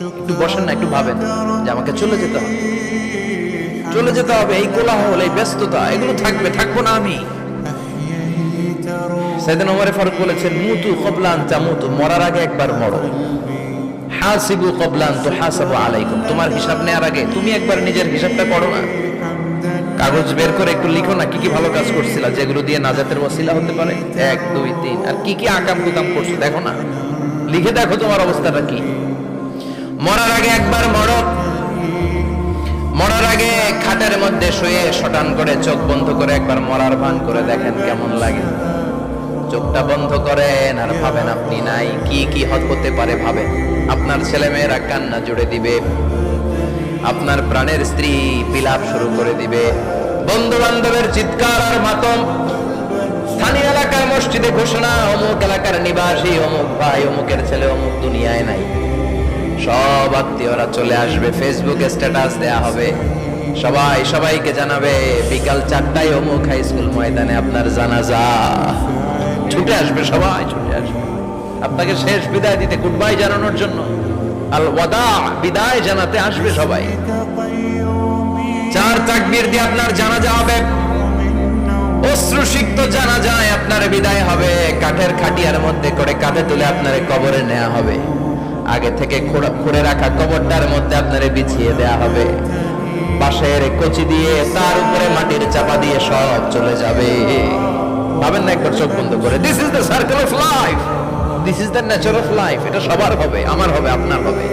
একটু বসেন না, একটু ভাবেন যে আমাকে চলে যেতে হবে, চলে যেতে হবে। এই কোলাহল, এই ব্যস্ততা, এগুলো থাকবে, থাকবো না আমি। সাইয়েদনা ওমর ফারুক বলেছেন, মুতু ক্বাবলা আন তামুতু, মরার আগে একবার মরো। হাসিবু ক্বাবলা আন তুহাসাবু আলাইকুম, তোমার হিসাব নেওয়ার আগে তুমি একবার নিজের হিসাবটা করো না। কাগজ বের করে একটু লিখো না, কি কি ভালো কাজ করছিলা, যেগুলো দিয়ে নাজাতের ওসিলা হতে পারে, 1 2 3, আর কি কি আকাম কুকাম করছো দেখো না, লিখে দেখো তোমার অবস্থাটা কি। মরার আগে একবার মরো। মরার আগে খাটের মধ্যে শুয়ে শটান করে চোখ বন্ধ করে একবার মরার ভান করে দেখেন কেমন লাগে। চোখটা বন্ধ করেন আর ভাবেন আপনি নাই, কি কি হতে পারে ভাবেন। আপনার ছেলে মেয়েরা কান্না জুড়ে দিবে, আপনার প্রাণের স্ত্রী বিলাপ শুরু করে দিবে, বন্ধু বান্ধবের চিৎকার আর মাতম, স্থানীয় এলাকার মসজিদে ঘোষণা, অমুক এলাকার নিবাসী অমুক ভাই অমুকের ছেলে অমুক দুনিয়ায় নাই। সব আত্মীয়রা চলে আসবে, ফেসবুকে স্ট্যাটাস দেয়া হবে, সবাই সবাইকে জানাবে বিকাল 4টায় অমুক হাই স্কুল ময়দানে আপনার জানাজা। ছুটে আসবে, সবাই ছুটে আসবে আপনাকে শেষ বিদায় দিতে, গুড বাই জানানোর জন্য, আল ওয়াদা, বিদায় জানাতে আসবে সবাই। 4 তাকবীর দিয়ে আপনার জানাজা হবে, অশ্রুসিক্ত জানাজায় আপনার বিদায় হবে। কাঠের খাটিয়ার মধ্যে করে কাঁধে তুলে আপনার কবরে নেওয়া হবে, আগে থেকে খুঁড়ে রাখা কবরটার মধ্যে আপনারে বিছিয়ে দেয়া হবে, বাঁশের কচি দিয়ে তার উপরে মাটির চাপা দিয়ে সব চলে যাবে। ভাবেন না একবার চোখ বন্ধ করে, this is the circle of life, this is the nature of life. এটা সবার হবে, আমার হবে, আপনার হবে।